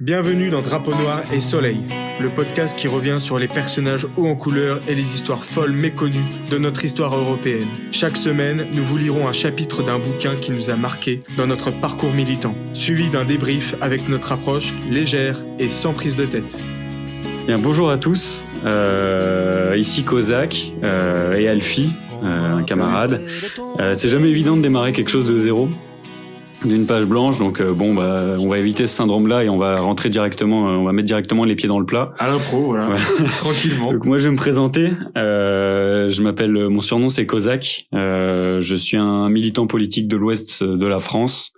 Bienvenue dans Drapeau Noir et Soleil, le podcast qui revient sur les personnages hauts en couleur et les histoires folles méconnues de notre histoire européenne. Chaque semaine, nous vous lirons un chapitre d'un bouquin qui nous a marqué dans notre parcours militant, suivi d'un débrief avec notre approche légère et sans prise de tête. Bien, bonjour à tous, ici Kozak et Alfie, un camarade. C'est jamais évident de démarrer quelque chose de zéro, d'une page blanche, donc on va éviter ce syndrome-là et on va rentrer directement, on va mettre directement les pieds dans le plat. À l'impro, voilà, ouais. Tranquillement. Donc moi je vais me présenter, mon surnom c'est Kozak, je suis un militant politique de l'ouest de la France.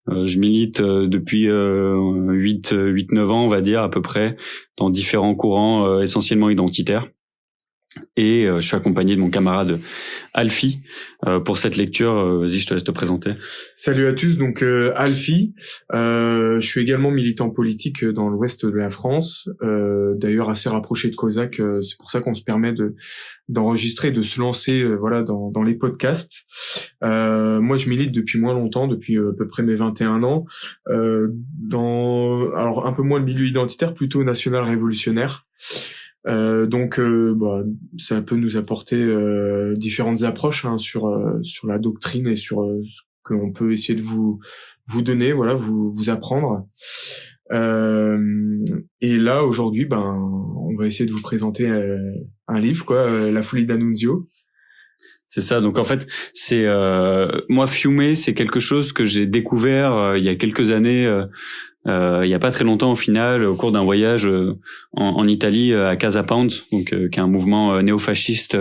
Je milite depuis 8-9 ans, on va dire, à peu près, dans différents courants essentiellement identitaires. Et je suis accompagné de mon camarade Alfie pour cette lecture. Vas-y, je te laisse te présenter. Salut à tous, donc Alfie. Je suis également militant politique dans l'ouest de la France, d'ailleurs assez rapproché de Kozak. C'est pour ça qu'on se permet d'enregistrer, de se lancer dans les podcasts. Moi je milite depuis moins longtemps, depuis à peu près mes 21 ans, alors un peu moins le milieu identitaire, plutôt national révolutionnaire. Ça peut nous apporter différentes approches sur la doctrine et sur ce que l'on peut essayer de vous donner, vous apprendre. Et là aujourd'hui, on va essayer de vous présenter un livre, La folie d'Annunzio. C'est ça. Donc en fait, c'est moi Fiume, c'est quelque chose que j'ai découvert il y a quelques années. Il y a pas très longtemps au final, au cours d'un voyage en Italie à Casa Pound, donc qui est un mouvement néofasciste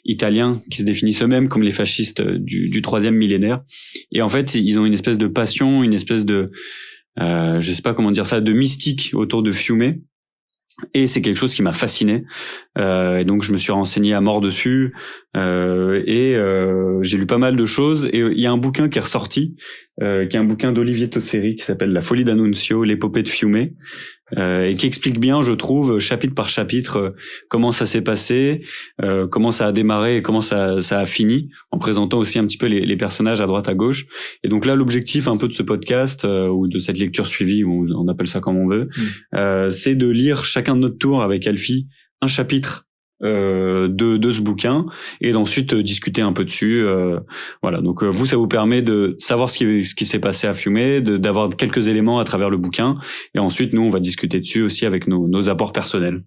italien qui se définissent eux-mêmes comme les fascistes du troisième millénaire. Et en fait, ils ont une espèce de passion, une espèce de je sais pas comment dire ça, de mystique autour de Fiume. Et c'est quelque chose qui m'a fasciné, et donc je me suis renseigné à mort dessus, et j'ai lu pas mal de choses. Et il y a un bouquin qui est ressorti, qui est un bouquin d'Olivier Tosseri qui s'appelle La folie d'Annunzio, l'épopée de Fiume, et qui explique bien, je trouve, chapitre par chapitre, comment ça s'est passé, comment ça a démarré et comment ça a fini, en présentant aussi un petit peu les personnages à droite à gauche. Et donc là, l'objectif un peu de ce podcast ou de cette lecture suivie, ou on appelle ça comme on veut, c'est de lire chacun de notre tour avec Alfie un chapitre de ce bouquin et d'ensuite discuter un peu dessus. Voilà. Donc vous, ça vous permet de savoir ce qui s'est passé à Fiume, d'avoir quelques éléments à travers le bouquin, et ensuite nous on va discuter dessus aussi avec nos apports personnels.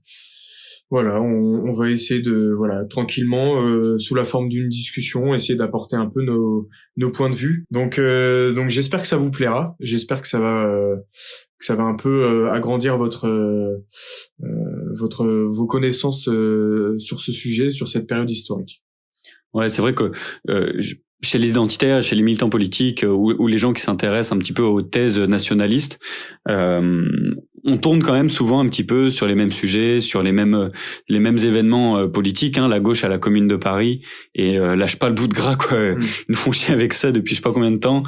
Voilà, on va essayer de tranquillement sous la forme d'une discussion essayer d'apporter un peu nos points de vue. Donc j'espère que ça vous plaira. J'espère que ça va un peu agrandir vos connaissances sur ce sujet, sur cette période historique. Ouais, c'est vrai que chez les identitaires, chez les militants politiques ou les gens qui s'intéressent un petit peu aux thèses nationalistes, on tourne quand même souvent un petit peu sur les mêmes sujets, sur les mêmes événements politiques. La gauche à la Commune de Paris et lâche pas le bout de gras, quoi. Ils nous font chier avec ça depuis je sais pas combien de temps.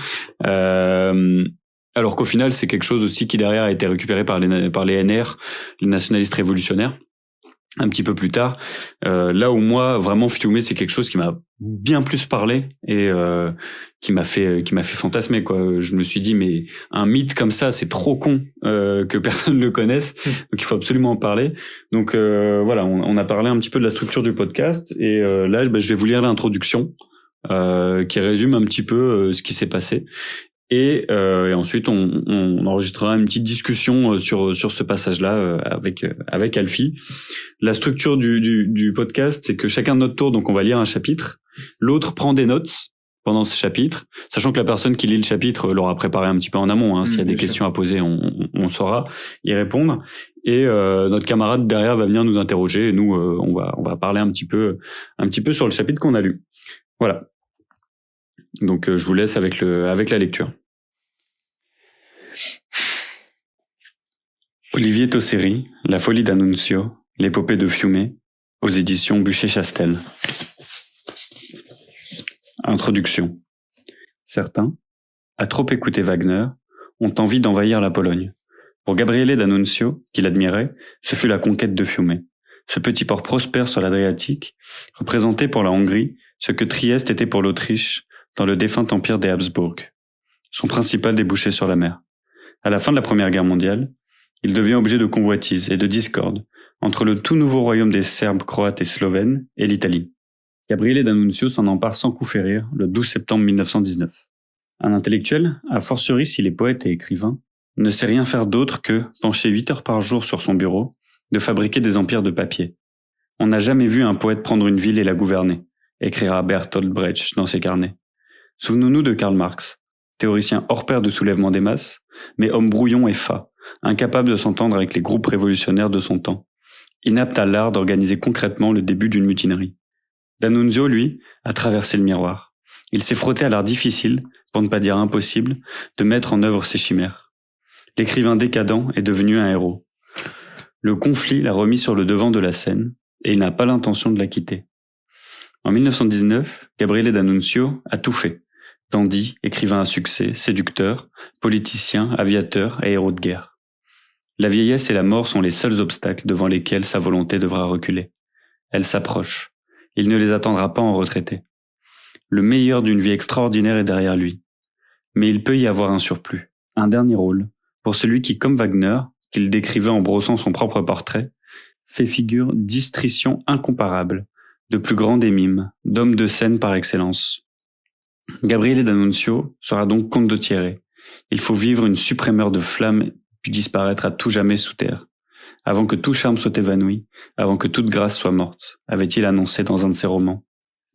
Alors qu'au final, c'est quelque chose aussi qui derrière a été récupéré par les NR, les nationalistes révolutionnaires, un petit peu plus tard. Là où moi, vraiment, Fiume, c'est quelque chose qui m'a bien plus parlé et qui m'a fait fantasmer, quoi. Je me suis dit, mais un mythe comme ça, c'est trop con que personne le connaisse, donc il faut absolument en parler. Donc on a parlé un petit peu de la structure du podcast, et là, je vais vous lire l'introduction qui résume un petit peu ce qui s'est passé. Et ensuite on enregistrera une petite discussion sur ce passage-là avec Alfie. La structure du podcast, c'est que chacun de notre tour, donc on va lire un chapitre, l'autre prend des notes pendant ce chapitre, sachant que la personne qui lit le chapitre l'aura préparé un petit peu en amont. S'il y a des questions à poser, on saura y répondre. Et notre camarade derrière va venir nous interroger. Et nous, on va parler un petit peu sur le chapitre qu'on a lu. Voilà. Donc je vous laisse avec la lecture. Olivier Tosseri, La folie d'Annunzio, l'épopée de Fiume, aux éditions Buchet-Chastel. Introduction. Certains, à trop écouter Wagner, ont envie d'envahir la Pologne. Pour Gabriele d'Annunzio, qui l'admirait, ce fut la conquête de Fiume, ce petit port prospère sur l'Adriatique, représentait pour la Hongrie ce que Trieste était pour l'Autriche dans le défunt empire des Habsbourg, son principal débouché sur la mer. À la fin de la Première Guerre mondiale, Il devient objet de convoitises et de discordes entre le tout nouveau royaume des Serbes, Croates et Slovènes et l'Italie. Gabriele D'Annunzio s'en empare sans coup férir le 12 septembre 1919. Un intellectuel, a fortiori s'il est poète et écrivain, ne sait rien faire d'autre que, penché 8 heures par jour sur son bureau, de fabriquer des empires de papier. On n'a jamais vu un poète prendre une ville et la gouverner, écrira Bertolt Brecht dans ses carnets. Souvenons-nous de Karl Marx, théoricien hors pair de soulèvement des masses, mais homme brouillon et fat, incapable de s'entendre avec les groupes révolutionnaires de son temps, inapte à l'art d'organiser concrètement le début d'une mutinerie. D'Annunzio, lui, a traversé le miroir. Il s'est frotté à l'art difficile, pour ne pas dire impossible, de mettre en œuvre ses chimères. L'écrivain décadent est devenu un héros. Le conflit l'a remis sur le devant de la scène, et il n'a pas l'intention de la quitter. En 1919, Gabriele D'Annunzio a tout fait. Dandy, écrivain à succès, séducteur, politicien, aviateur et héros de guerre. La vieillesse et la mort sont les seuls obstacles devant lesquels sa volonté devra reculer. Elle s'approche. Il ne les attendra pas en retraité. Le meilleur d'une vie extraordinaire est derrière lui. Mais il peut y avoir un surplus, un dernier rôle, pour celui qui, comme Wagner, qu'il décrivait en brossant son propre portrait, fait figure d'istrition incomparable, de plus grand des mimes, d'homme de scène par excellence. Gabriele D'Annunzio sera donc condottiere. Il faut vivre une suprême heure de flamme puis disparaître à tout jamais sous terre, avant que tout charme soit évanoui, avant que toute grâce soit morte, avait-il annoncé dans un de ses romans.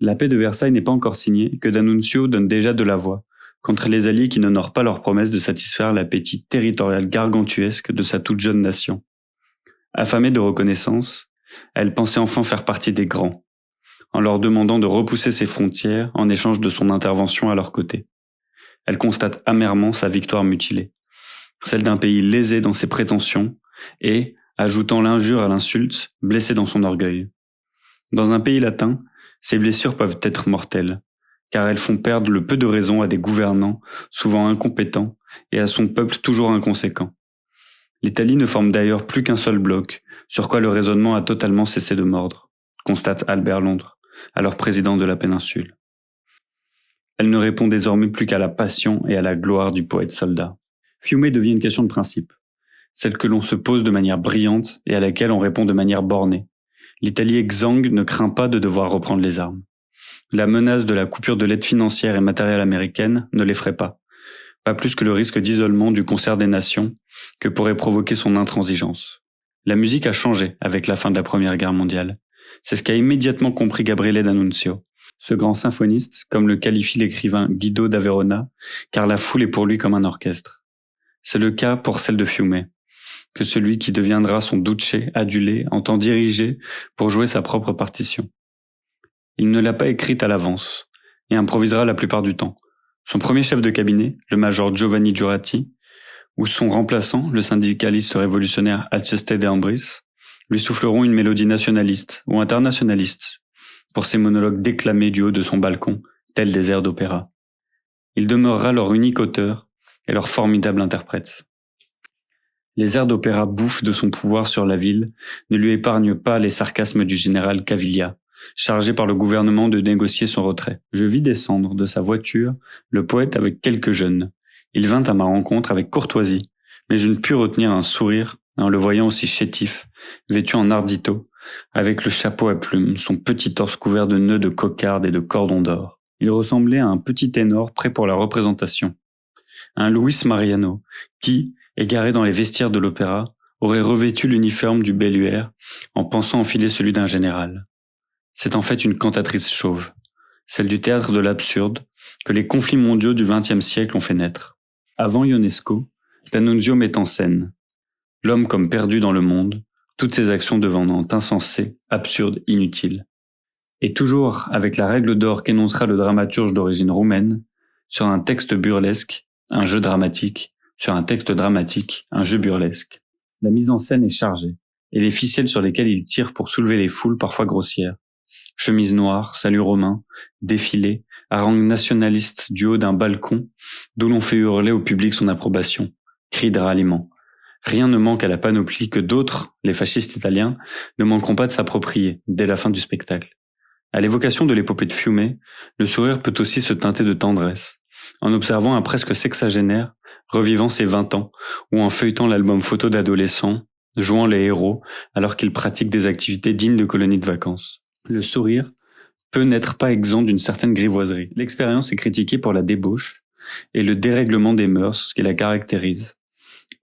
La paix de Versailles n'est pas encore signée, que D'Annunzio donne déjà de la voix, contre les alliés qui n'honorent pas leur promesse de satisfaire l'appétit territorial gargantuesque de sa toute jeune nation. Affamée de reconnaissance, elle pensait enfin faire partie des grands, en leur demandant de repousser ses frontières en échange de son intervention à leur côté. Elle constate amèrement sa victoire mutilée, celle d'un pays lésé dans ses prétentions et, ajoutant l'injure à l'insulte, blessé dans son orgueil. Dans un pays latin, ces blessures peuvent être mortelles, car elles font perdre le peu de raison à des gouvernants souvent incompétents et à son peuple toujours inconséquent. L'Italie ne forme d'ailleurs plus qu'un seul bloc, sur quoi le raisonnement a totalement cessé de mordre, constate Albert Londres, alors président de la péninsule. Elle ne répond désormais plus qu'à la passion et à la gloire du poète-soldat. Fiume devient une question de principe, celle que l'on se pose de manière brillante et à laquelle on répond de manière bornée. L'Italie exsangue ne craint pas de devoir reprendre les armes. La menace de la coupure de l'aide financière et matérielle américaine ne l'effraie pas plus que le risque d'isolement du concert des nations que pourrait provoquer son intransigeance. La musique a changé avec la fin de la Première Guerre mondiale. C'est ce qu'a immédiatement compris Gabriele D'Annunzio, ce grand symphoniste, comme le qualifie l'écrivain Guido da Verona, car la foule est pour lui comme un orchestre. C'est le cas pour celle de Fiume, que celui qui deviendra son duce adulé entend diriger pour jouer sa propre partition. Il ne l'a pas écrite à l'avance, et improvisera la plupart du temps. Son premier chef de cabinet, le major Giovanni Giurati, ou son remplaçant, le syndicaliste révolutionnaire Alceste de Ambris, lui souffleront une mélodie nationaliste ou internationaliste pour ses monologues déclamés du haut de son balcon, tels des airs d'opéra. Il demeurera leur unique auteur et leur formidable interprète. Les airs d'opéra bouffent de son pouvoir sur la ville, ne lui épargnent pas les sarcasmes du général Caviglia, chargé par le gouvernement de négocier son retrait. Je vis descendre de sa voiture le poète avec quelques jeunes. Il vint à ma rencontre avec courtoisie, mais je ne pus retenir un sourire en le voyant aussi chétif, vêtu en ardito, avec le chapeau à plumes, son petit torse couvert de nœuds de cocarde et de cordons d'or. Il ressemblait à un petit ténor prêt pour la représentation. Un Luis Mariano, qui, égaré dans les vestiaires de l'opéra, aurait revêtu l'uniforme du Belluaire en pensant enfiler celui d'un général. C'est en fait une cantatrice chauve, celle du théâtre de l'absurde, que les conflits mondiaux du XXe siècle ont fait naître. Avant Ionesco, D'Annunzio met en scène l'homme comme perdu dans le monde, toutes ses actions devenant insensées, absurdes, inutiles. Et toujours avec la règle d'or qu'énoncera le dramaturge d'origine roumaine, sur un texte burlesque, un jeu dramatique, sur un texte dramatique, un jeu burlesque. La mise en scène est chargée, et les ficelles sur lesquelles il tire pour soulever les foules parfois grossières. Chemise noire, salut romain, défilé, harangue nationaliste du haut d'un balcon, d'où l'on fait hurler au public son approbation, cris de ralliement. Rien ne manque à la panoplie que d'autres, les fascistes italiens, ne manqueront pas de s'approprier dès la fin du spectacle. À l'évocation de l'épopée de Fiume, le sourire peut aussi se teinter de tendresse, en observant un presque sexagénaire, revivant ses 20 ans, ou en feuilletant l'album photo d'adolescents, jouant les héros, alors qu'ils pratiquent des activités dignes de colonies de vacances. Le sourire peut n'être pas exempt d'une certaine grivoiserie. L'expérience est critiquée pour la débauche et le dérèglement des mœurs qui la caractérise.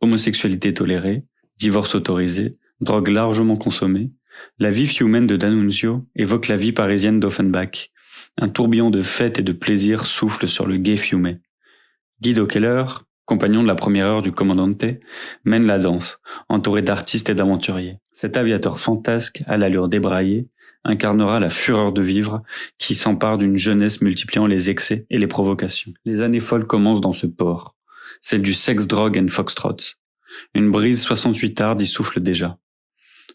Homosexualité tolérée, divorce autorisé, drogue largement consommée, la vie fiumaine de D'Annunzio évoque la vie parisienne d'Offenbach. Un tourbillon de fêtes et de plaisirs souffle sur le gai fiumé. Guido Keller, compagnon de la première heure du commandante, mène la danse, entouré d'artistes et d'aventuriers. Cet aviateur fantasque, à l'allure débraillée, incarnera la fureur de vivre qui s'empare d'une jeunesse multipliant les excès et les provocations. Les années folles commencent dans ce port, celle du sex, drogue and foxtrot. Une brise 68 arde y souffle déjà.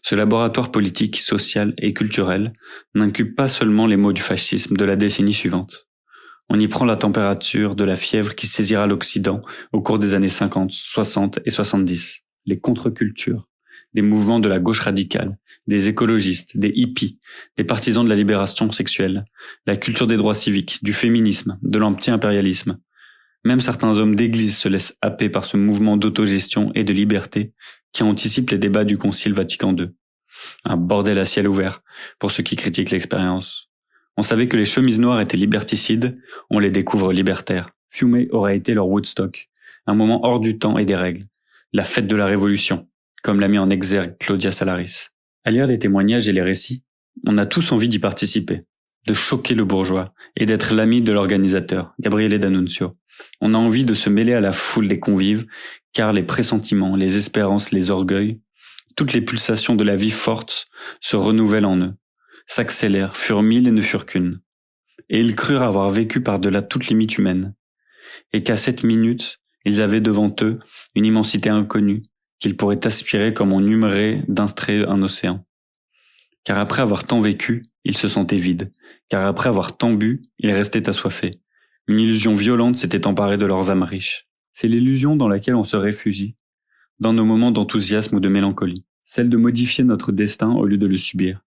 Ce laboratoire politique, social et culturel n'incube pas seulement les maux du fascisme de la décennie suivante. On y prend la température de la fièvre qui saisira l'Occident au cours des années 50, 60 et 70. Les contre-cultures, des mouvements de la gauche radicale, des écologistes, des hippies, des partisans de la libération sexuelle, la culture des droits civiques, du féminisme, de l'anti-impérialisme. Même certains hommes d'église se laissent happer par ce mouvement d'autogestion et de liberté qui anticipe les débats du Concile Vatican II. Un bordel à ciel ouvert pour ceux qui critiquent l'expérience. On savait que les chemises noires étaient liberticides, on les découvre libertaires. Fiume aurait été leur Woodstock, un moment hors du temps et des règles, la fête de la Révolution, comme l'a mis en exergue Claudia Salaris. À lire les témoignages et les récits, on a tous envie d'y participer, de choquer le bourgeois et d'être l'ami de l'organisateur, Gabriele D'Annunzio. On a envie de se mêler à la foule des convives, car les pressentiments, les espérances, les orgueils, toutes les pulsations de la vie forte se renouvellent en eux, s'accélèrent, furent 1000 et ne furent qu'une. Et ils crurent avoir vécu par-delà toute limite humaine, et qu'à cette minute, ils avaient devant eux une immensité inconnue, qu'ils pourraient aspirer comme on humerait d'un trait un océan. Car après avoir tant vécu, ils se sentaient vides, car après avoir tant bu, ils restaient assoiffés. Une illusion violente s'était emparée de leurs âmes riches. C'est l'illusion dans laquelle on se réfugie, dans nos moments d'enthousiasme ou de mélancolie, celle de modifier notre destin au lieu de le subir.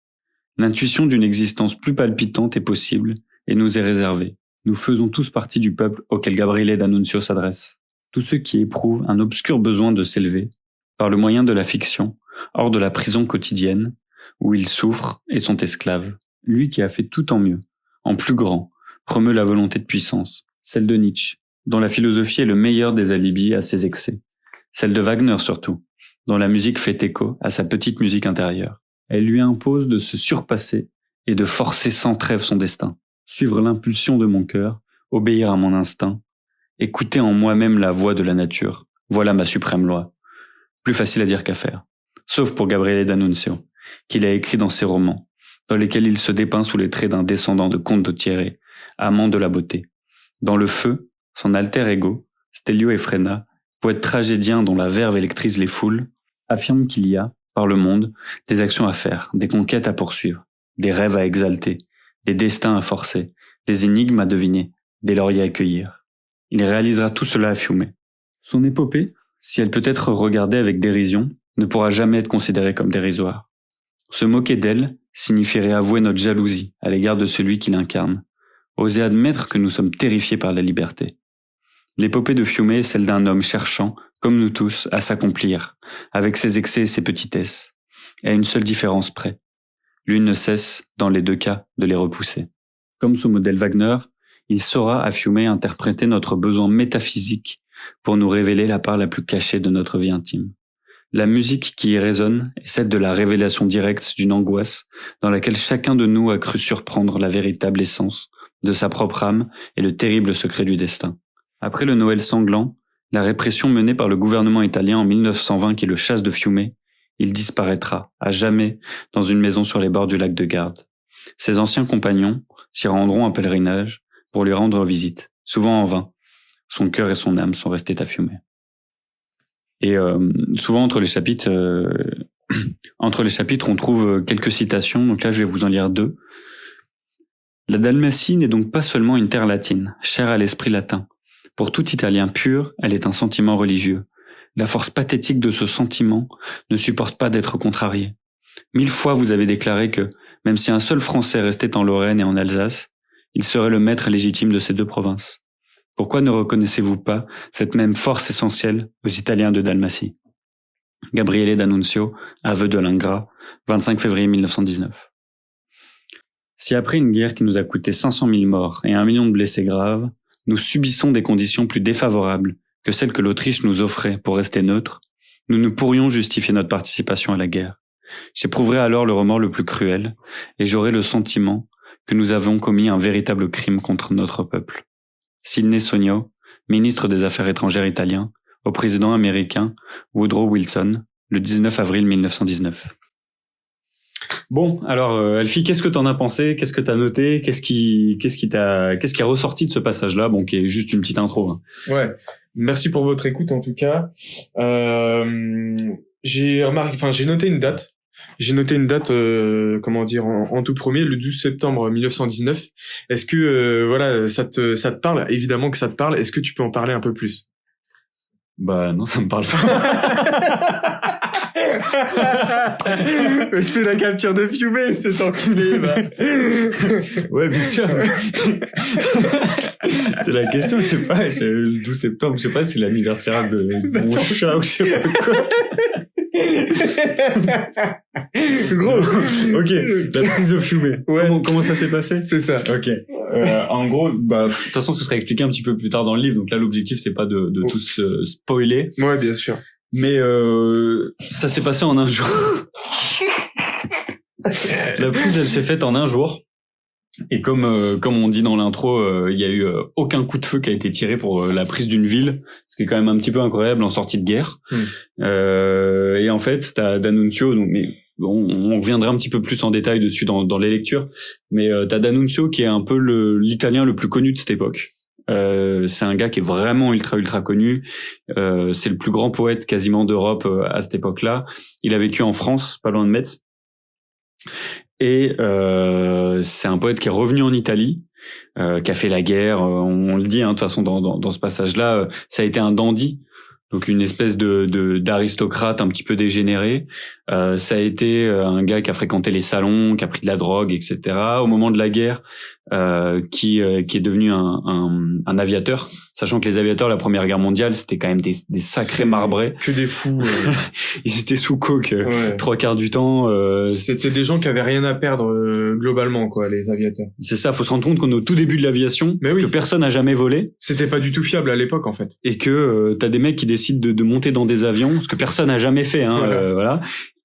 L'intuition d'une existence plus palpitante est possible et nous est réservée. Nous faisons tous partie du peuple auquel Gabriele D'Annunzio s'adresse. Tous ceux qui éprouvent un obscur besoin de s'élever, par le moyen de la fiction, hors de la prison quotidienne, où ils souffrent et sont esclaves. Lui qui a fait tout en mieux, en plus grand, promeut la volonté de puissance, celle de Nietzsche, dont la philosophie est le meilleur des alibis à ses excès, celle de Wagner surtout, dont la musique fait écho à sa petite musique intérieure. Elle lui impose de se surpasser et de forcer sans trêve son destin, suivre l'impulsion de mon cœur, obéir à mon instinct, écouter en moi-même la voix de la nature. Voilà ma suprême loi. Plus facile à dire qu'à faire. Sauf pour Gabriele D'Annunzio, qu'il a écrit dans ses romans, dans lesquels il se dépeint sous les traits d'un descendant de comte de Thierry, amant de la beauté. Dans Le Feu, son alter ego, Stelio Efrena, poète tragédien dont la verve électrise les foules, affirme qu'il y a, par le monde, des actions à faire, des conquêtes à poursuivre, des rêves à exalter, des destins à forcer, des énigmes à deviner, des lauriers à cueillir. Il réalisera tout cela à Fiume. Son épopée, si elle peut être regardée avec dérision, ne pourra jamais être considérée comme dérisoire. Se moquer d'elle signifierait avouer notre jalousie à l'égard de celui qui l'incarne, oser admettre que nous sommes terrifiés par la liberté. L'épopée de Fiume est celle d'un homme cherchant, comme nous tous, à s'accomplir, avec ses excès et ses petitesses, et à une seule différence près. L'une ne cesse, dans les deux cas, de les repousser. Comme son modèle Wagner, il saura à Fiume interpréter notre besoin métaphysique pour nous révéler la part la plus cachée de notre vie intime. La musique qui y résonne est celle de la révélation directe d'une angoisse dans laquelle chacun de nous a cru surprendre la véritable essence de sa propre âme et le terrible secret du destin. Après le Noël sanglant, la répression menée par le gouvernement italien en 1920 qui le chasse de Fiume, il disparaîtra, à jamais, dans une maison sur les bords du lac de Garde. Ses anciens compagnons s'y rendront en pèlerinage pour lui rendre visite, souvent en vain. Son cœur et son âme sont restés à Fiume. Et souvent entre les chapitres, on trouve quelques citations. Donc là, je vais vous en lire 2. La Dalmatie n'est donc pas seulement une terre latine, chère à l'esprit latin. Pour tout Italien pur, elle est un sentiment religieux. La force pathétique de ce sentiment ne supporte pas d'être contrariée. 1000 fois vous avez déclaré que, même si un seul Français restait en Lorraine et en Alsace, il serait le maître légitime de ces deux provinces. Pourquoi ne reconnaissez-vous pas cette même force essentielle aux Italiens de Dalmatie? Gabriele D'Annunzio, aveu de l'ingrat, 25 février 1919. Si après une guerre qui nous a coûté 500 000 morts et 1 million de blessés graves, nous subissons des conditions plus défavorables que celles que l'Autriche nous offrait pour rester neutre, nous ne pourrions justifier notre participation à la guerre. J'éprouverai alors le remords le plus cruel et j'aurai le sentiment que nous avons commis un véritable crime contre notre peuple. Sidney Sonio, ministre des Affaires étrangères italien, au président américain Woodrow Wilson, le 19 avril 1919. Bon, alors Alfie, qu'est-ce que t'en as pensé? Qu'est-ce que t'as noté? Qu'est-ce qui est ressorti de ce passage-là? Bon, qui est juste une petite intro. Hein. Ouais. Merci pour votre écoute en tout cas. J'ai noté une date. En tout premier, le 12 septembre 1919. Est-ce que ça te parle? Évidemment que ça te parle. Est-ce que tu peux en parler un peu plus? Bah non, ça me parle pas. Mais c'est la capture de Fiume, cet enculé, bah. Ouais, bien sûr. C'est la question, je sais pas, c'est le 12 septembre, je sais pas, c'est l'anniversaire de mon chat ou je sais pas quoi. Gros, ok, la prise de Fiume. Ouais. Comment ça s'est passé? C'est ça. Ok. En gros, de toute façon, ce sera expliqué un petit peu plus tard dans le livre. Donc là, l'objectif, c'est pas de tout spoiler. Ouais, bien sûr. Mais ça s'est passé en un jour. La prise, elle s'est faite en un jour. Et comme on dit dans l'intro, il y a eu aucun coup de feu qui a été tiré pour la prise d'une ville, ce qui est quand même un petit peu incroyable en sortie de guerre. Et en fait, t'as D'Annunzio, donc mais on reviendra un petit peu plus en détail dessus dans les lectures, mais t'as D'Annunzio qui est un peu l'italien le plus connu de cette époque. C'est un gars qui est vraiment ultra connu. C'est le plus grand poète quasiment d'Europe à cette époque-là. Il a vécu en France, pas loin de Metz. Et c'est un poète qui est revenu en Italie, qui a fait la guerre. On le dit, hein, de toute façon dans ce passage-là, ça a été un dandy. Donc une espèce d'aristocrate un petit peu dégénéré. Ça a été un gars qui a fréquenté les salons, qui a pris de la drogue, etc. Au moment de la guerre, qui est devenu un aviateur, sachant que les aviateurs, la Première Guerre mondiale, c'était quand même des sacrés marbrés. Que des fous. Ils étaient sous coke 3/4 du temps. C'était des gens qui avaient rien à perdre globalement, quoi, les aviateurs. C'est ça, faut se rendre compte qu'on est au tout début de l'aviation, que personne n'a jamais volé. C'était pas du tout fiable à l'époque, en fait. Et que t'as des mecs qui décident de monter dans des avions, ce que personne n'a jamais fait, hein, voilà.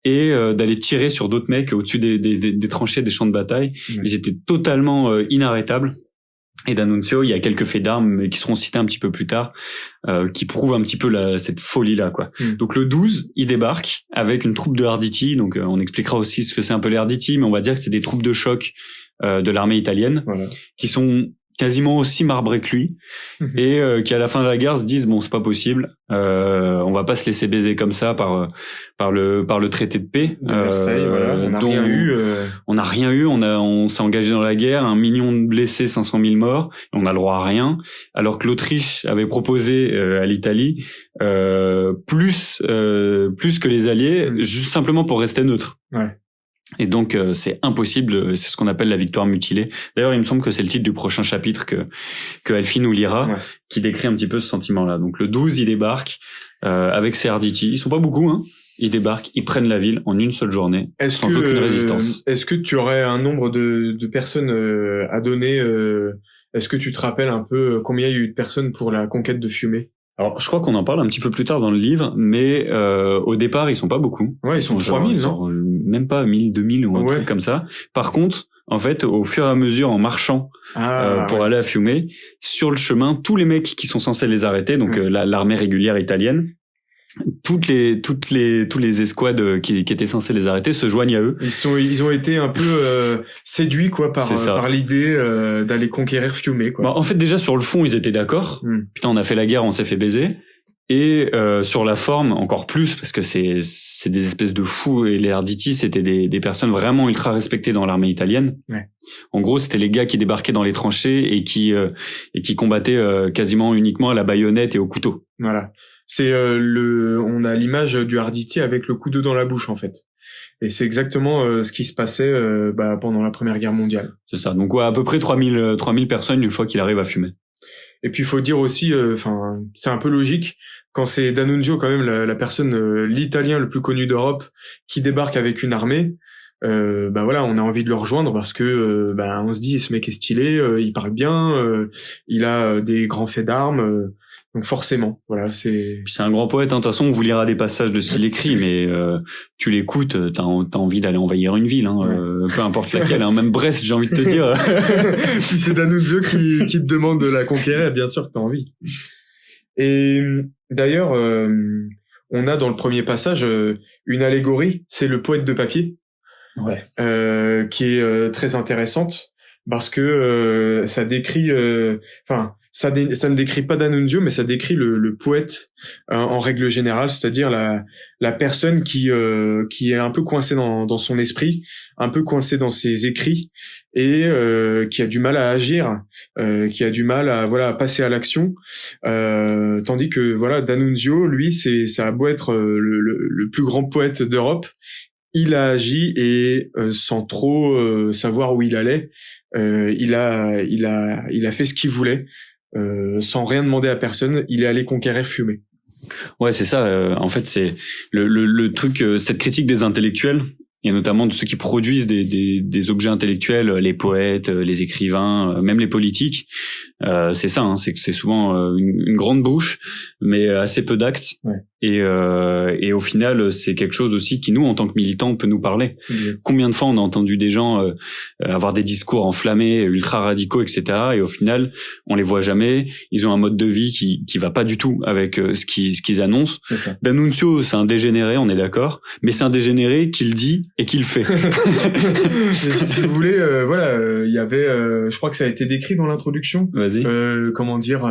Et d'aller tirer sur d'autres mecs au-dessus des tranchées, des champs de bataille. Ils étaient totalement inarrêtables. Et D'Annunzio, il y a quelques faits d'armes qui seront cités un petit peu plus tard, qui prouvent un petit peu cette folie-là, quoi. Donc le 12, il débarque avec une troupe de Arditi. Donc on expliquera aussi ce que c'est un peu les Arditi, mais on va dire que c'est des troupes de choc de l'armée italienne, qui sont quasiment aussi marbrés que lui, et qui à la fin de la guerre se disent bon, c'est pas possible, on va pas se laisser baiser comme ça par le traité de paix de Versailles, on n'a rien eu, on s'est engagé dans la guerre, 1 million de blessés, 500 000 morts, et on a le droit à rien, alors que l'Autriche avait proposé à l'Italie plus que les Alliés, juste simplement pour rester neutre. Et donc c'est impossible, c'est ce qu'on appelle la victoire mutilée. D'ailleurs, il me semble que c'est le titre du prochain chapitre que Alfie nous lira, qui décrit un petit peu ce sentiment-là. Donc le 12, il débarque avec ses Arditi. Ils sont pas beaucoup, hein. Ils débarquent, ils prennent la ville en une seule journée, sans aucune résistance. Est-ce que tu aurais un nombre de personnes à donner? Est-ce que tu te rappelles un peu combien il y a eu de personnes pour la conquête de Fiume? Alors, je crois qu'on en parle un petit peu plus tard dans le livre, mais au départ, ils sont pas beaucoup. Ouais, ils sont 3000, non? Même pas 1000, 2000 ou un truc comme ça. Par contre, en fait, au fur et à mesure, en marchant pour aller à Fiume, sur le chemin, tous les mecs qui sont censés les arrêter, donc l'armée régulière italienne, tous les escouades qui étaient censés les arrêter se joignent à eux. Ils ont été un peu séduits, quoi, par l'idée d'aller conquérir Fiume, quoi. Bah, en fait, déjà sur le fond, ils étaient d'accord. Putain, on a fait la guerre, on s'est fait baiser. Et sur la forme, encore plus, parce que c'est des espèces de fous, et les Arditi, c'était des personnes vraiment ultra respectées dans l'armée italienne. En gros, c'était les gars qui débarquaient dans les tranchées et qui combattaient quasiment uniquement à la baïonnette et au couteau. Voilà. C'est on a l'image du Arditi avec le couteau dans la bouche, en fait. Et c'est exactement ce qui se passait pendant la Première Guerre mondiale. C'est ça. Donc à peu près 3000 personnes une fois qu'il arrive à Fiume. Et puis il faut dire aussi, enfin, c'est un peu logique quand c'est D'Annunzio quand même la personne, l'Italien le plus connu d'Europe qui débarque avec une armée. Bah voilà, on a envie de le rejoindre parce que bah on se dit ce mec est stylé, il parle bien, il a des grands faits d'armes, donc forcément, voilà, c'est un grand poète. De toute façon, on vous lira des passages de ce qu'il écrit, mais tu l'écoutes, t'as envie d'aller envahir une ville, peu importe laquelle, même Brest, j'ai envie de te dire. Si c'est D'Annunzio qui te demande de la conquérir, bien sûr que t'as envie. Et d'ailleurs, on a dans le premier passage une allégorie, c'est le poète de papier. Ouais. Qui est très intéressante parce que ça décrit, ça ne décrit pas D'Annunzio, mais ça décrit le poète en règle générale, c'est-à-dire la personne qui est un peu coincée dans son esprit, un peu coincée dans ses écrits et qui a du mal à agir, qui a du mal à passer à l'action, tandis que voilà D'Annunzio, lui, ça a beau être le plus grand poète d'Europe. Il a agi et sans trop savoir où il allait, il a fait ce qu'il voulait, sans rien demander à personne. Il est allé conquérir Fiume. Ouais, c'est ça. En fait, c'est le truc, cette critique des intellectuels et notamment de ceux qui produisent des objets intellectuels, les poètes, les écrivains, même les politiques. C'est ça, c'est que c'est souvent une grande bouche, mais assez peu d'actes. Ouais. Et au final, c'est quelque chose aussi qui, nous, en tant que militants, peut nous parler. Exactement. Combien de fois on a entendu des gens avoir des discours enflammés, ultra radicaux, etc. Et au final, on les voit jamais. Ils ont un mode de vie qui va pas du tout avec ce qu'ils annoncent. D'Annunzio, c'est un dégénéré, on est d'accord, mais c'est un dégénéré qui le dit et qui le fait. Si vous voulez, il y avait, je crois que ça a été décrit dans l'introduction. Vas-y. Comment dire,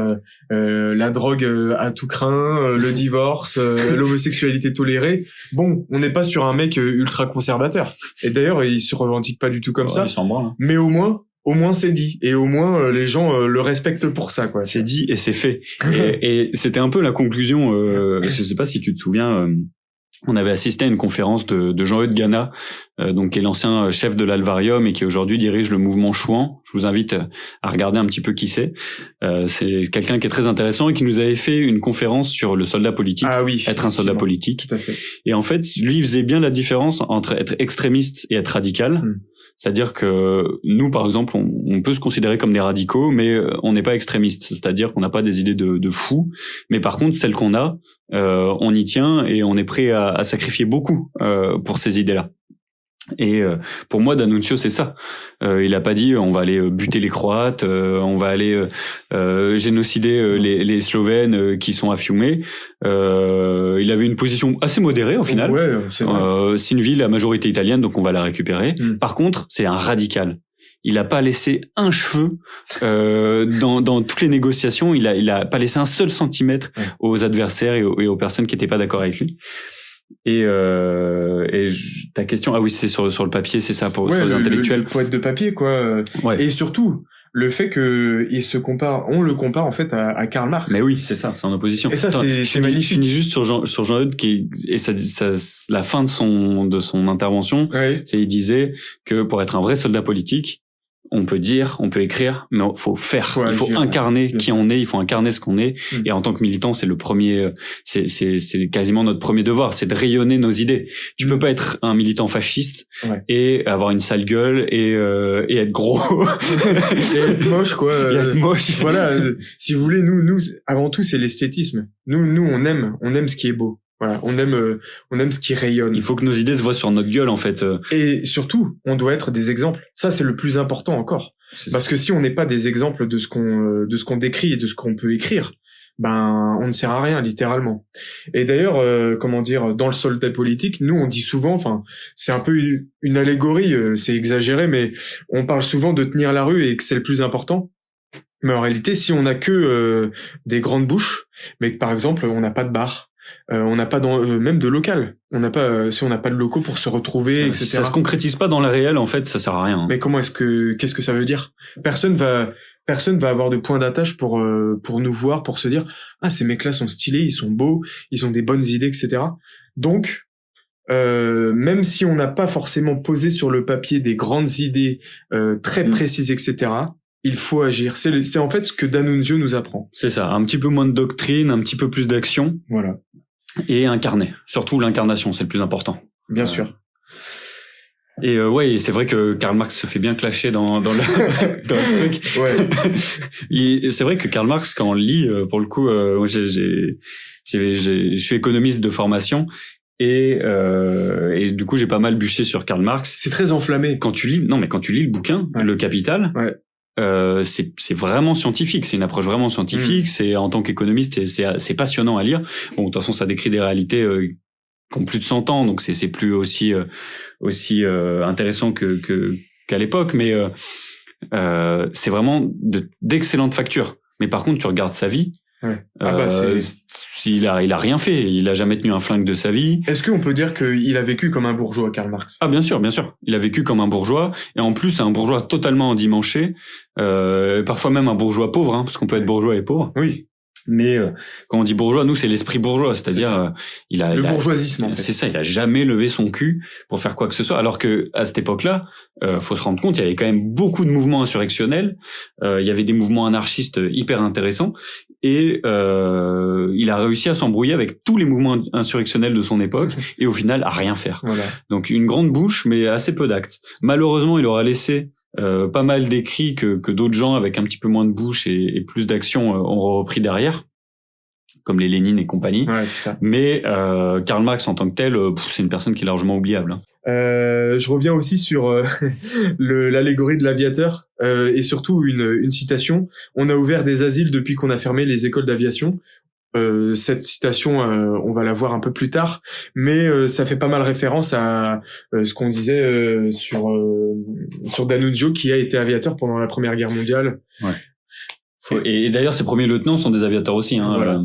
la drogue à tout craint, le divorce, l'homosexualité tolérée. Bon, on n'est pas sur un mec ultra conservateur. Et d'ailleurs, il se revendique pas du tout comme ça. Il s'en branle. Mais au moins c'est dit. Et au moins les gens le respectent pour ça, quoi. C'est dit et c'est fait. et c'était un peu la conclusion. Je sais pas si tu te souviens. On avait assisté à une conférence de Jean-Eudes Gana, donc qui est l'ancien chef de l'Alvarium et qui aujourd'hui dirige le mouvement Chouan. Je vous invite à regarder un petit peu qui c'est. C'est quelqu'un qui est très intéressant et qui nous avait fait une conférence sur le soldat politique. Ah oui. Être un soldat politique. Tout à fait. Et en fait, lui, il faisait bien la différence entre être extrémiste et être radical. C'est-à-dire que nous, par exemple, on peut se considérer comme des radicaux, mais on n'est pas extrémiste. C'est-à-dire qu'on n'a pas des idées de fous. Mais par contre, celles qu'on a, on y tient et on est prêt à sacrifier beaucoup pour ces idées-là. Et pour moi, D'Annunzio, c'est ça. Il a pas dit on va aller buter les Croates, on va aller génocider les Slovènes qui sont à Fiume. Il avait une position assez modérée au final. Ouais, c'est vrai. C'est une ville à majorité italienne, donc on va la récupérer. Par contre, c'est un radical. Il a pas laissé un cheveu dans toutes les négociations. Il a pas laissé un seul centimètre aux adversaires et aux personnes qui étaient pas d'accord avec lui. Et ta question, ah oui, c'était sur le papier, c'est ça, sur les intellectuels. Le poète de papier, quoi. Ouais. Et surtout, le fait que on le compare en fait à Karl Marx. Mais oui, c'est ça, c'est en opposition. Et ça, c'est magnifique. Je finis juste sur Jean-Eudes et ça, la fin de son intervention, c'est il disait que pour être un vrai soldat politique, on peut dire, on peut écrire, mais il faut faire. Il faut incarner qui on est, il faut incarner ce qu'on est. Et en tant que militant, c'est le premier, c'est quasiment notre premier devoir, c'est de rayonner nos idées. Tu peux pas être un militant fasciste et avoir une sale gueule et être gros. Et être moche, quoi. Et être moche. Voilà. Si vous voulez, nous, avant tout, c'est l'esthétisme. Nous, on aime ce qui est beau. Voilà, on aime ce qui rayonne. Il faut que nos idées se voient sur notre gueule, en fait. Et surtout, on doit être des exemples. Ça, c'est le plus important encore. Parce que si on n'est pas des exemples de ce qu'on décrit et de ce qu'on peut écrire, ben, on ne sert à rien, littéralement. Et d'ailleurs, dans le soldat politique, nous, on dit souvent, enfin, c'est un peu une allégorie, c'est exagéré, mais on parle souvent de tenir la rue et que c'est le plus important. Mais en réalité, si on n'a que des grandes bouches, mais que par exemple, on n'a pas de bar, on n'a pas même de local. On n'a pas si on n'a pas de locaux pour se retrouver, etc. Ça se concrétise pas dans la réelle, en fait, ça sert à rien. Mais qu'est-ce que ça veut dire? Personne va avoir de point d'attache pour nous voir, pour se dire ces mecs-là sont stylés, ils sont beaux, ils ont des bonnes idées, etc. Donc même si on n'a pas forcément posé sur le papier des grandes idées très précises, etc. il faut agir. C'est en fait ce que D'Annunzio nous apprend. C'est ça, un petit peu moins de doctrine, un petit peu plus d'action. Voilà. Et incarner. Surtout l'incarnation, c'est le plus important. Bien sûr. Et ouais, c'est vrai que Karl Marx se fait bien clasher dans le dans le truc. Ouais. C'est vrai que Karl Marx, quand on le lit, pour le coup, moi je suis économiste de formation et du coup j'ai pas mal bûché sur Karl Marx. C'est très enflammé. Quand tu lis le bouquin, ouais. Le Capital. Ouais. C'est vraiment scientifique, c'est une approche vraiment scientifique, c'est en tant qu'économiste c'est passionnant à lire. Bon, de toute façon ça décrit des réalités qui ont plus de 100 ans, donc c'est plus aussi intéressant qu'à l'époque, mais c'est vraiment d'excellentes factures. Mais par contre, tu regardes sa vie, ouais. il a rien fait, il a jamais tenu un flingue de sa vie. Est-ce qu'on peut dire qu'il a vécu comme un bourgeois, Karl Marx? Ah bien sûr, il a vécu comme un bourgeois, et en plus un bourgeois totalement endimanché, parfois même un bourgeois pauvre, hein, parce qu'on peut être bourgeois et pauvre. Oui. Mais quand on dit bourgeois, nous c'est l'esprit bourgeois, c'est-à-dire le bourgeoisisme. En fait. C'est ça, il a jamais levé son cul pour faire quoi que ce soit. Alors que à cette époque-là, faut se rendre compte, il y avait quand même beaucoup de mouvements insurrectionnels. Il y avait des mouvements anarchistes hyper intéressants, et il a réussi à s'embrouiller avec tous les mouvements insurrectionnels de son époque, et au final à rien faire. Voilà. Donc une grande bouche, mais assez peu d'actes. Malheureusement, il aura laissé pas mal d'écrits que d'autres gens avec un petit peu moins de bouche et plus d'action ont repris derrière, comme les Lénine et compagnie. Ouais, c'est ça. Mais Karl Marx en tant que tel, c'est une personne qui est largement oubliable. Je reviens aussi sur l'allégorie de l'aviateur et surtout une citation. On a ouvert des asiles depuis qu'on a fermé les écoles d'aviation. Cette citation, on va la voir un peu plus tard, mais ça fait pas mal référence à ce qu'on disait sur D'Annunzio, qui a été aviateur pendant la Première Guerre mondiale. Ouais. Et d'ailleurs, ses premiers lieutenants sont des aviateurs aussi. Hein, voilà.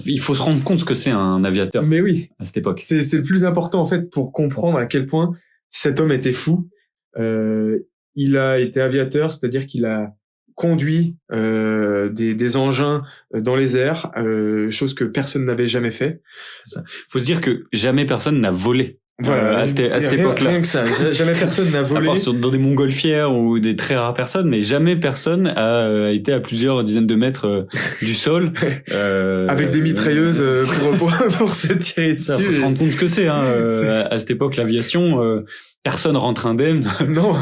Il faut se rendre compte ce que c'est un aviateur. Mais oui, à cette époque. C'est le plus important en fait pour comprendre à quel point cet homme était fou. Il a été aviateur, c'est-à-dire qu'il a conduit des engins dans les airs, chose que personne n'avait jamais fait. C'est ça. Faut se dire que jamais personne n'a volé. Voilà, à cette époque-là. Rien que ça. Jamais personne n'a volé. À part dans des montgolfières ou des très rares personnes, mais jamais personne a été à plusieurs dizaines de mètres du sol. Avec des mitrailleuses pour se tirer dessus. Il faut se rendre compte ce que c'est. À cette époque, l'aviation, personne rentre indemne. Non.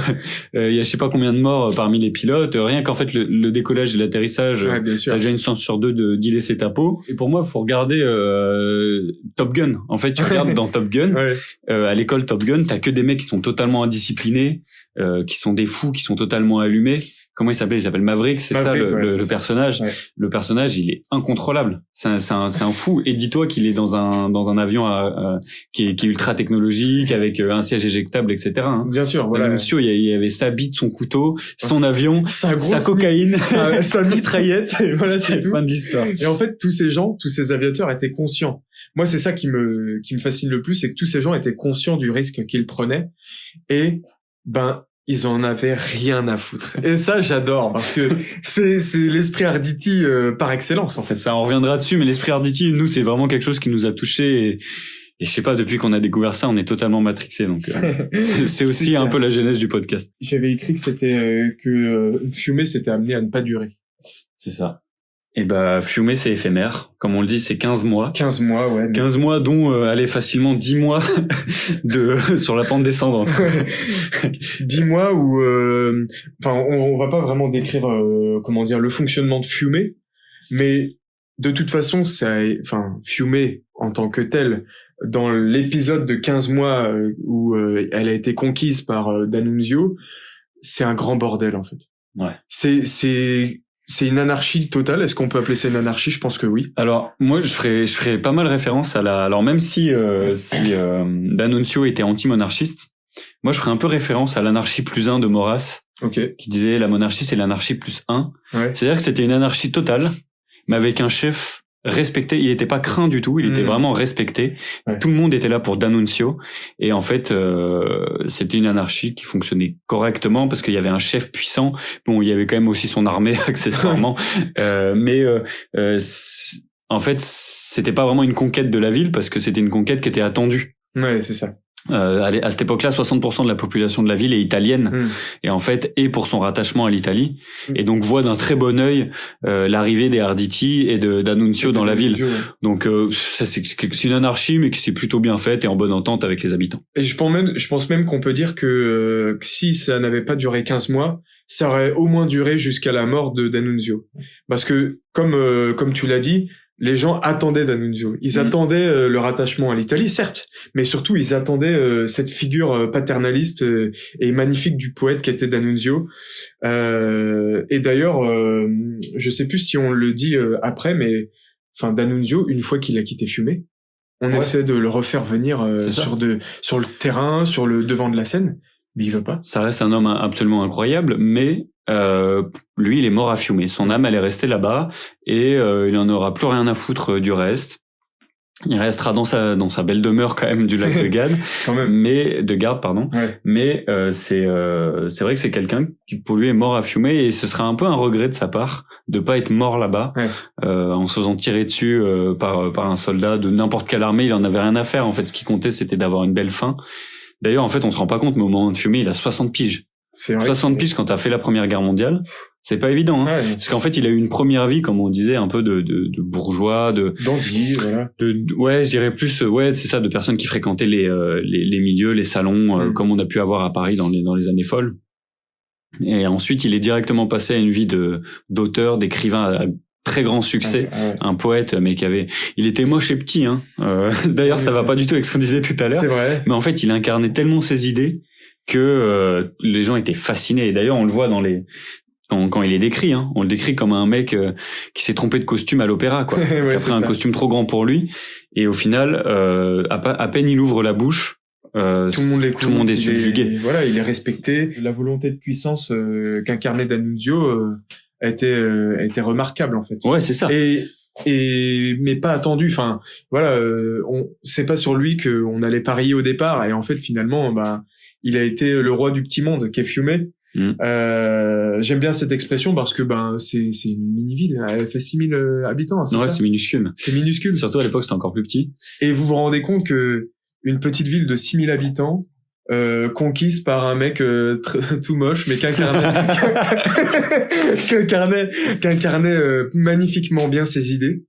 Il y a je sais pas combien de morts parmi les pilotes. Rien qu'en fait, le décollage et l'atterrissage, ouais, t'as déjà une chance sur deux d'y laisser ta peau. Et pour moi, il faut regarder Top Gun. En fait, tu regardes dans Top Gun. Ouais. À l'école Top Gun, t'as que des mecs qui sont totalement indisciplinés, qui sont des fous, qui sont totalement allumés. Comment il s'appelle Maverick, c'est Maverick, ça le personnage. Ouais. Le personnage, il est incontrôlable. C'est un fou. Et dis-toi qu'il est dans un avion qui est ultra technologique, avec un siège éjectable, etc. Hein. Bien sûr, voilà. Monsieur, il y avait sa bite, son couteau, son avion, sa cocaïne, sa mitraillette. Et voilà, c'est tout. Fin de l'histoire. Et en fait, tous ces aviateurs étaient conscients. Moi, c'est ça qui me fascine le plus, c'est que tous ces gens étaient conscients du risque qu'ils prenaient. Et ils en avaient rien à foutre. Et ça, j'adore, parce que c'est l'esprit Arditi par excellence, en fait. Ça, on reviendra dessus, mais l'esprit Arditi, nous, c'est vraiment quelque chose qui nous a touchés. Et je sais pas, depuis qu'on a découvert ça, on est totalement matrixés. Donc, c'est aussi un peu la genèse du podcast. J'avais écrit que c'était fumer, c'était amené à ne pas durer. C'est ça. Et fumer, c'est éphémère. Comme on le dit, c'est 15 mois. 15 mois, ouais. Mais... 15 mois, dont, allez, facilement 10 mois sur la pente descendante. 10 mois où, on va pas vraiment décrire, le fonctionnement de fumer, mais de toute façon, fumer en tant que tel, dans l'épisode de 15 mois où elle a été conquise par D'Annunzio, c'est un grand bordel, en fait. Ouais. C'est une anarchie totale. Est-ce qu'on peut appeler ça une anarchie? Je pense que oui. Alors, moi, je ferais pas mal référence alors même si D'Annunzio était anti-monarchiste, moi, je ferais un peu référence à l'anarchie plus 1 de Maurras. Okay. Qui disait la monarchie, c'est l'anarchie plus 1. Ouais. C'est-à-dire que c'était une anarchie totale, mais avec un chef respecté. Il était pas craint du tout, il était vraiment respecté. Ouais. Tout le monde était là pour D'Annunzio. Et en fait, c'était une anarchie qui fonctionnait correctement parce qu'il y avait un chef puissant. Bon, il y avait quand même aussi son armée, accessoirement. En fait, c'était pas vraiment une conquête de la ville parce que c'était une conquête qui était attendue. Ouais, c'est ça. À cette époque-là, 60% de la population de la ville est italienne et en fait est pour son rattachement à l'Italie et donc voit d'un très bon œil l'arrivée des Arditi et d'Annunzio dans la ville. Donc ça c'est une anarchie mais qui s'est plutôt bien faite et en bonne entente avec les habitants. Et je pense même qu'on peut dire que si ça n'avait pas duré 15 mois, ça aurait au moins duré jusqu'à la mort d'Annunzio. Parce que comme tu l'as dit, les gens attendaient d'Annunzio. Ils attendaient leur attachement à l'Italie, certes, mais surtout ils attendaient cette figure paternaliste et magnifique du poète qui était d'Annunzio. Et d'ailleurs, je sais plus si on le dit après, mais enfin d'Annunzio, une fois qu'il a quitté Fiume, on essaie de le refaire venir sur le terrain, sur le devant de la scène, mais il veut pas. Ça reste un homme absolument incroyable, mais lui, il est mort à Fiume. Son âme, elle est restée là-bas et il en aura plus rien à foutre du reste. Il restera dans sa belle demeure quand même du lac de Garde, quand même. Mais de Garde, pardon. Ouais. Mais c'est vrai que c'est quelqu'un qui pour lui est mort à Fiume et ce serait un peu un regret de sa part de pas être mort là-bas en se faisant tirer dessus par un soldat de n'importe quelle armée. Il en avait rien à faire. En fait, ce qui comptait, c'était d'avoir une belle fin. D'ailleurs, en fait, on se rend pas compte, mais au moment de Fiume, il a 60 piges. C'est vrai 60 piges quand t'as fait la Première Guerre mondiale, c'est pas évident, hein. Parce qu'en fait, il a eu une première vie, comme on disait, un peu de bourgeois, d'envie, voilà. Ouais, je dirais plus, c'est ça, de personnes qui fréquentaient les milieux, les salons, comme on a pu avoir à Paris dans les années folles. Et ensuite, il est directement passé à une vie d'auteur, d'écrivain à très grand succès, un poète, mais il était moche et petit, hein. D'ailleurs, ça va pas du tout avec ce qu'on disait tout à l'heure. C'est vrai. Mais en fait, il incarnait tellement ses idées que les gens étaient fascinés. Et d'ailleurs, on le voit quand il est décrit, hein, on le décrit comme un mec qui s'est trompé de costume à l'opéra, quoi. Qui a pris un costume trop grand pour lui. Et au final, à peine il ouvre la bouche, tout le monde l'écoute, tout le monde est subjugué. Voilà, il est respecté. La volonté de puissance qu'incarnait d'Annunzio a été remarquable en fait. Ouais, c'est ça. Mais pas attendu. Enfin, voilà, c'est pas sur lui qu'on allait parier au départ. Et en fait, finalement, il a été le roi du petit monde, qu'est Fiume. J'aime bien cette expression parce que c'est une mini-ville. Elle fait 6000 habitants. Ouais, c'est minuscule. C'est minuscule. Surtout à l'époque, c'était encore plus petit. Et vous vous rendez compte que une petite ville de 6000 habitants conquise par un mec tout moche mais qu'incarnait magnifiquement bien ses idées,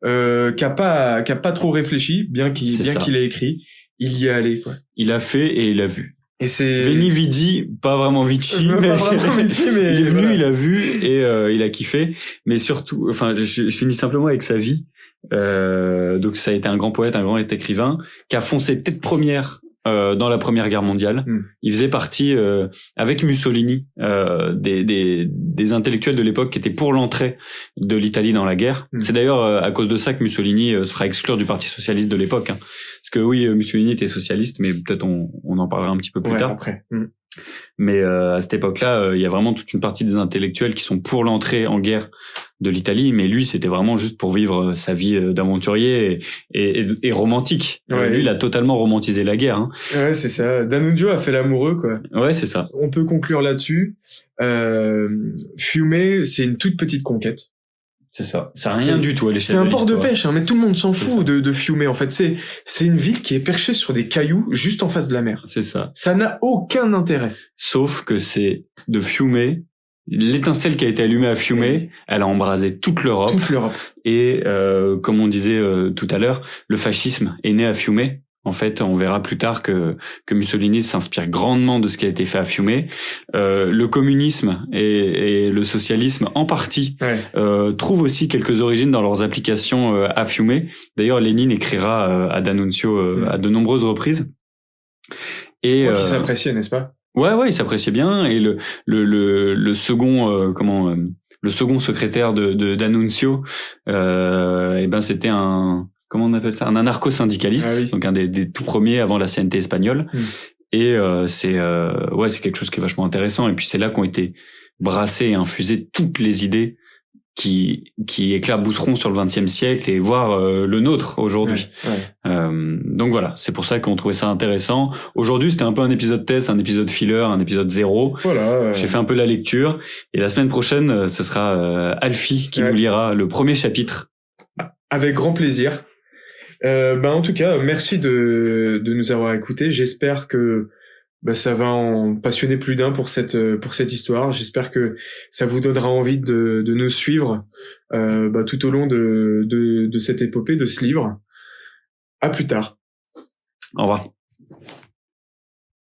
qui a pas trop réfléchi, bien qu'il ait écrit, il y est allé, quoi. Il a fait et il a vu. Et c'est Veni Vidi, pas vraiment Vici, mais il est venu, voilà. Il a vu et il a kiffé. Mais surtout, enfin, je finis simplement avec sa vie. Donc ça a été un grand poète, un grand écrivain qui a foncé tête première dans la Première Guerre mondiale. Il faisait partie avec Mussolini des intellectuels de l'époque qui étaient pour l'entrée de l'Italie dans la guerre. C'est d'ailleurs à cause de ça que Mussolini se fera exclure du Parti socialiste de l'époque, hein. Parce que oui, Mussolini était socialiste, mais peut-être on en parlera un petit peu plus tard. Après. Mais à cette époque-là, il y a vraiment toute une partie des intellectuels qui sont pour l'entrée en guerre de l'Italie, mais lui, c'était vraiment juste pour vivre sa vie d'aventurier et romantique. Lui, il a totalement romantisé la guerre, hein. Ouais, c'est ça. D'Annunzio a fait l'amoureux, quoi. Ouais, c'est ça. On peut conclure là-dessus. Fiume, c'est une toute petite conquête. C'est ça. C'est rien du tout à l'échelle. C'est un port de pêche, hein, mais tout le monde s'en fout de Fiume, en fait. C'est une ville qui est perchée sur des cailloux juste en face de la mer. C'est ça. Ça n'a aucun intérêt. Sauf que c'est de Fiume. L'étincelle qui a été allumée à Fiume, elle a embrasé toute l'Europe. Et comme on disait tout à l'heure, le fascisme est né à Fiume. En fait, on verra plus tard que Mussolini s'inspire grandement de ce qui a été fait à Fiume. Le communisme et le socialisme, en partie, trouvent aussi quelques origines dans leurs applications à Fiume. D'ailleurs, Lénine écrira à D'Annunzio à de nombreuses reprises. Et qui s'appréciait, n'est-ce pas? Ouais, il s'appréciait bien. Et le second, le second secrétaire de D'Annunzio, c'était comment on appelle ça, un anarcho-syndicaliste, donc un des tout premiers avant la CNT espagnole. Et c'est quelque chose qui est vachement intéressant. Et puis c'est là qu'ont été brassées et infusées toutes les idées qui éclabousseront sur le XXe siècle et voire le nôtre aujourd'hui. Donc voilà, c'est pour ça qu'on trouvait ça intéressant. Aujourd'hui, c'était un peu un épisode test, un épisode filler, un épisode 0. Voilà. J'ai fait un peu la lecture et la semaine prochaine, ce sera Alfie qui nous lira le premier chapitre. Avec grand plaisir. En tout cas, merci de nous avoir écoutés. J'espère que ça va en passionner plus d'un pour cette histoire. J'espère que ça vous donnera envie de nous suivre tout au long de cette épopée, de ce livre. À plus tard. Au revoir.